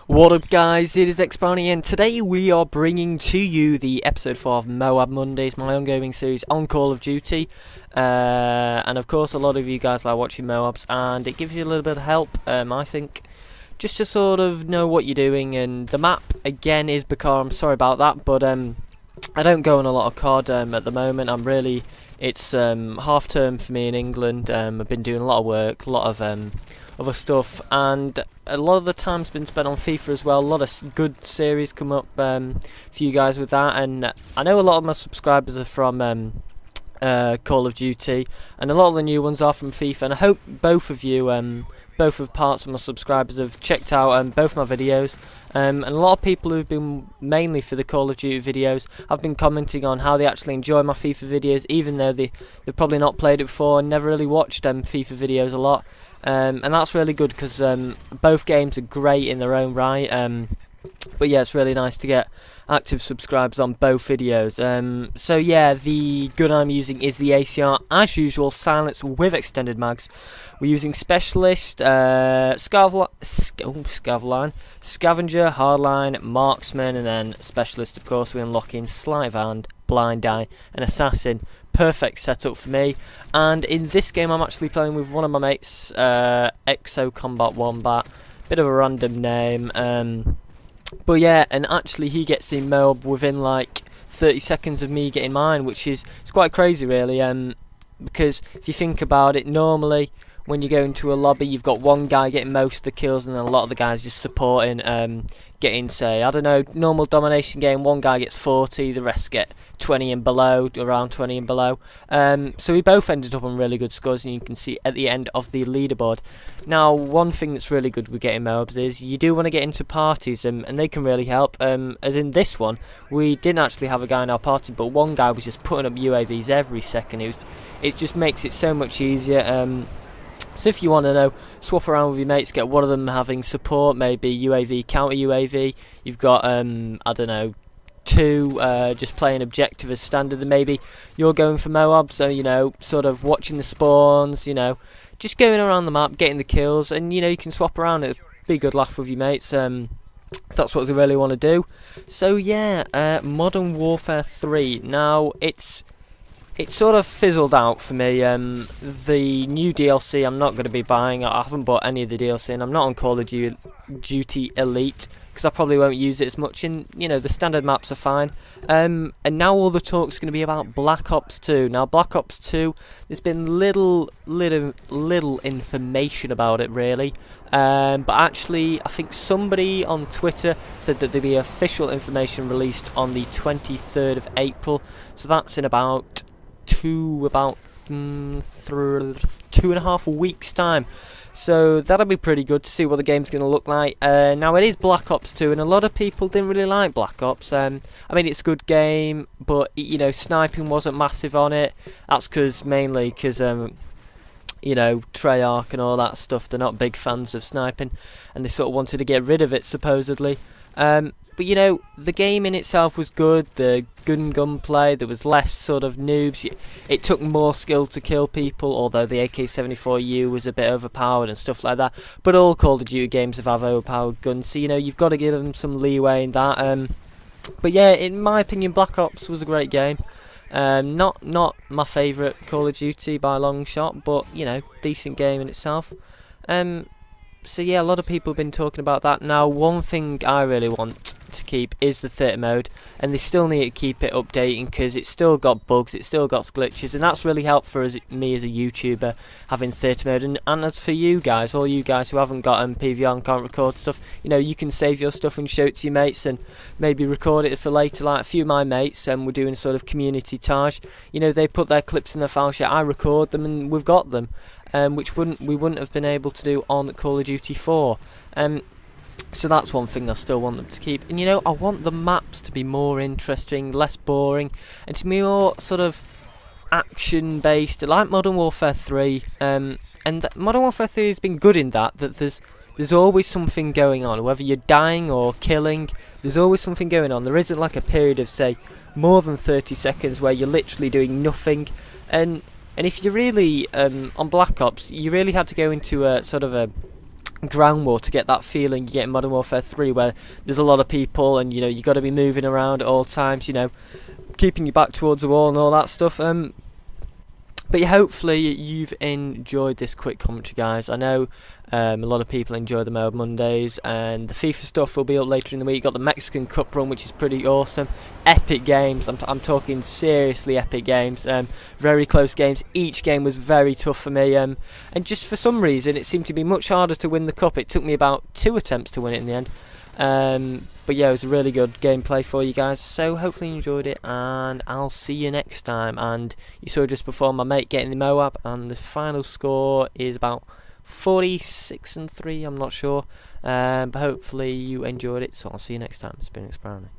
What up guys, it is Xbrownie and today we are bringing to you the episode 4 of MOAB Mondays, my ongoing series on Call of Duty. And of course a lot of you guys like watching MOABs and it gives you a little bit of help, I think, just to sort of know what you're doing. And the map again is Bakar. I'm sorry about that, but I don't go on a lot of COD at the moment. It's half term for me in England. I've been doing a lot of work, a lot of other stuff, and a lot of the time's been spent on FIFA as well. A lot of good series come up for you guys with that, and I know a lot of my subscribers are from Call of Duty, and a lot of the new ones are from FIFA, and I hope both of you, both of parts of my subscribers have checked out both my videos, and a lot of people who've been mainly for the Call of Duty videos have been commenting on how they actually enjoy my FIFA videos, even though they've probably not played it before and never really watched FIFA videos a lot. And that's really good because both games are great in their own right. But yeah, it's really nice to get active subscribers on both videos. So yeah, the gun I'm using is the ACR, as usual, silenced with extended mags. We're using Specialist, Scavenger, Hardline, Marksman, and then Specialist, of course. We unlock in Sleight of Hand, Blind Eye, and Assassin. Perfect setup for me. And in this game I'm actually playing with one of my mates, Exo Combat Wombat, bit of a random name, but yeah, and actually he gets in MOAB within like 30 seconds of me getting mine, which is it's quite crazy really, because if you think about it, normally when you go into a lobby you've got one guy getting most of the kills and then a lot of the guys just supporting, getting, say, I don't know, normal domination game, one guy gets 40, the rest get 20 and below, around 20 and below. So we both ended up on really good scores, and you can see at the end of the leaderboard. Now, one thing that's really good with getting MOABs is you do want to get into parties, and they can really help. As in this one, we didn't actually have a guy in our party, but one guy was just putting up UAVs every second. It just makes it so much easier. So if you want to know, swap around with your mates, get one of them having support, maybe UAV, counter UAV. You've got, I don't know, two just playing objective as standard, then maybe you're going for MOAB, so, you know, sort of watching the spawns, you know, just going around the map, getting the kills, and, you know, you can swap around. It'll be a good laugh with your mates, if that's what they really want to do. So, yeah, Modern Warfare 3. Now, it sort of fizzled out for me. The new DLC I'm not going to be buying. I haven't bought any of the DLC, and I'm not on Call of Duty Elite because I probably won't use it as much. And you know, the standard maps are fine. And now all the talk's going to be about Black Ops 2. Now, Black Ops 2, there's been little information about it really. But actually, I think somebody on Twitter said that there'd be official information released on the 23rd of April. So that's in about 2.5 weeks time, so that'll be pretty good to see what the game's going to look like. Now it is Black Ops 2, and a lot of people didn't really like Black Ops. I mean, it's a good game, but you know, sniping wasn't massive on it. That's mainly because you know, Treyarch and all that stuff, they're not big fans of sniping, and they sort of wanted to get rid of it supposedly. But you know, the game in itself was good. The gunplay, there was less sort of noobs. It took more skill to kill people, although the AK-74U was a bit overpowered and stuff like that. But all Call of Duty games have overpowered guns, so you know, you've got to give them some leeway in that. But yeah, in my opinion, Black Ops was a great game. Not my favourite Call of Duty by a long shot, but you know, decent game in itself. So yeah, a lot of people have been talking about that. Now, one thing I really want to keep is the 30 mode, and they still need to keep it updating because it's still got bugs, it's still got glitches, and that's really helped for me as a YouTuber having 30 mode. And as for you guys, all you guys who haven't got PVR and can't record stuff, you know, you can save your stuff and show it to your mates and maybe record it for later. Like a few of my mates, we're doing sort of community Taj, you know, they put their clips in their file share, I record them, and we've got them. Which we wouldn't have been able to do on Call of Duty 4. So that's one thing I still want them to keep. And you know, I want the maps to be more interesting, less boring, and to be more sort of action based, like Modern Warfare 3. And Modern Warfare 3 has been good in that there's always something going on, whether you're dying or killing. There's always something going on. There isn't like a period of, say, more than 30 seconds where you're literally doing nothing. And if you really, on Black Ops, you really had to go into a sort of a ground war to get that feeling you get in Modern Warfare 3, where there's a lot of people and you got to be moving around at all times, keeping your back towards the wall and all that stuff. But yeah, hopefully you've enjoyed this quick commentary, guys. I know a lot of people enjoy the MOAB Mondays, and the FIFA stuff will be up later in the week. Got the Mexican Cup run, which is pretty awesome. Epic games. I'm talking seriously epic games. Very close games. Each game was very tough for me. And just for some reason, it seemed to be much harder to win the cup. It took me about 2 attempts to win it in the end. But yeah, it was a really good gameplay for you guys, so hopefully you enjoyed it, and I'll see you next time. And you saw just before my mate getting the MOAB, and the final score is about 46-3, I'm not sure, but hopefully you enjoyed it, so I'll see you next time. It's been Experiment.